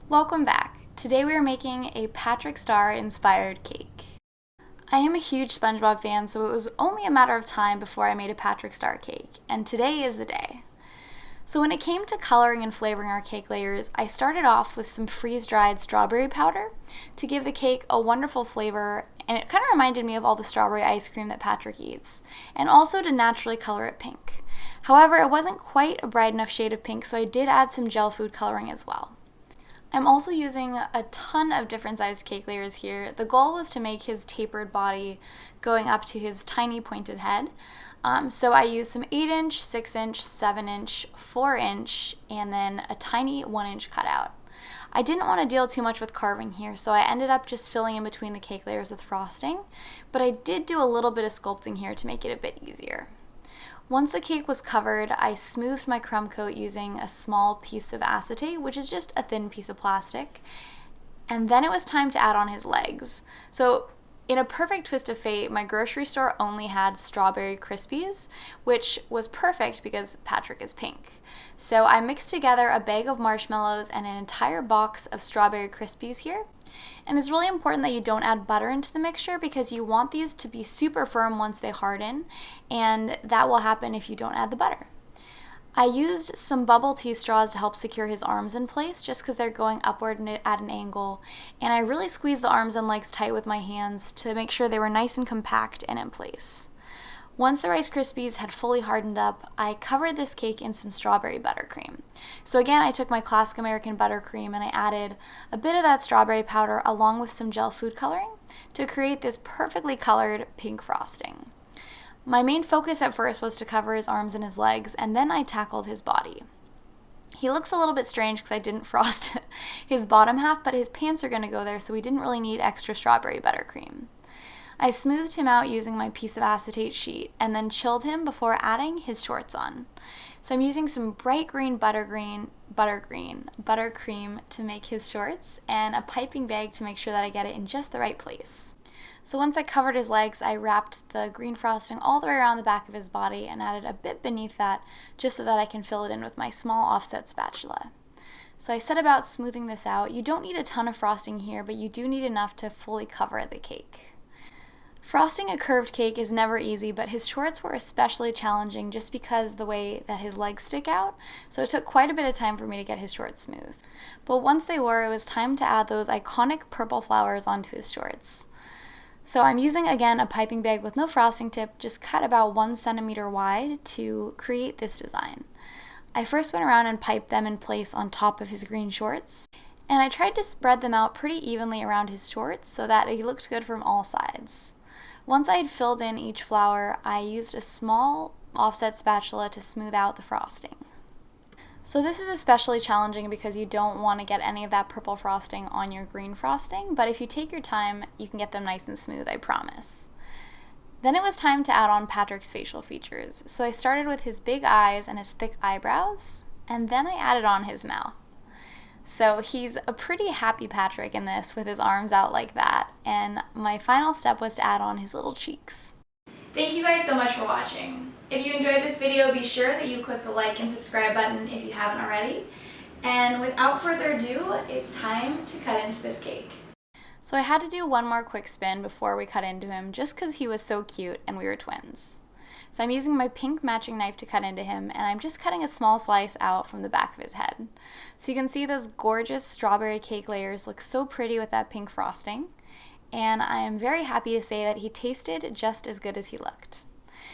Welcome back. Today we are making a Patrick Star inspired cake. I am a huge SpongeBob fan, so it was only a matter of time before I made a Patrick Star cake, and today is the day. So when it came to coloring and flavoring our cake layers, I started off with some freeze-dried strawberry powder to give the cake a wonderful flavor, and it kind of reminded me of all the strawberry ice cream that Patrick eats, and also to naturally color it pink. However, it wasn't quite a bright enough shade of pink, so I did add some gel food coloring as well. I'm also using a ton of different sized cake layers here. The goal was to make his tapered body going up to his tiny pointed head. So I used some 8-inch, 6-inch, 7-inch, 4-inch, and then a tiny 1-inch cutout. I didn't want to deal too much with carving here, so I ended up just filling in between the cake layers with frosting, but I did do a little bit of sculpting here to make it a bit easier. Once the cake was covered, I smoothed my crumb coat using a small piece of acetate, which is just a thin piece of plastic. And then it was time to add on his legs. So in a perfect twist of fate, my grocery store only had strawberry Crispies, which was perfect because Patrick is pink. So I mixed together a bag of marshmallows and an entire box of strawberry Crispies here. And it's really important that you don't add butter into the mixture because you want these to be super firm once they harden, and that will happen if you don't add the butter. I used some bubble tea straws to help secure his arms in place just because they're going upward at an angle, and I really squeezed the arms and legs tight with my hands to make sure they were nice and compact and in place. Once the Rice Krispies had fully hardened up, I covered this cake in some strawberry buttercream. So again, I took my classic American buttercream and I added a bit of that strawberry powder along with some gel food coloring to create this perfectly colored pink frosting. My main focus at first was to cover his arms and his legs, and then I tackled his body. He looks a little bit strange because I didn't frost his bottom half, but his pants are going to go there, so we didn't really need extra strawberry buttercream. I smoothed him out using my piece of acetate sheet and then chilled him before adding his shorts on. So I'm using some bright green buttercream to make his shorts and a piping bag to make sure that I get it in just the right place. So once I covered his legs, I wrapped the green frosting all the way around the back of his body and added a bit beneath that just so that I can fill it in with my small offset spatula. So I set about smoothing this out. You don't need a ton of frosting here, but you do need enough to fully cover the cake. Frosting a curved cake is never easy, but his shorts were especially challenging just because the way that his legs stick out, so it took quite a bit of time for me to get his shorts smooth. But once they were, it was time to add those iconic purple flowers onto his shorts. So I'm using, again, a piping bag with no frosting tip, just cut about 1 centimeter wide to create this design. I first went around and piped them in place on top of his green shorts, and I tried to spread them out pretty evenly around his shorts so that he looked good from all sides. Once I had filled in each flower, I used a small offset spatula to smooth out the frosting. So this is especially challenging because you don't want to get any of that purple frosting on your green frosting, but if you take your time, you can get them nice and smooth, I promise. Then it was time to add on Patrick's facial features. So I started with his big eyes and his thick eyebrows, and then I added on his mouth. So he's a pretty happy Patrick in this with his arms out like that, and my final step was to add on his little cheeks. Thank you guys so much for watching. If you enjoyed this video, be sure that you click the like and subscribe button if you haven't already. And without further ado, it's time to cut into this cake. So I had to do one more quick spin before we cut into him just because he was so cute and we were twins. So I'm using my pink matching knife to cut into him, and I'm just cutting a small slice out from the back of his head. So you can see those gorgeous strawberry cake layers look so pretty with that pink frosting, and I am very happy to say that he tasted just as good as he looked.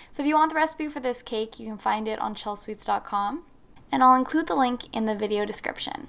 So if you want the recipe for this cake, you can find it on Chelsweets.com, and I'll include the link in the video description.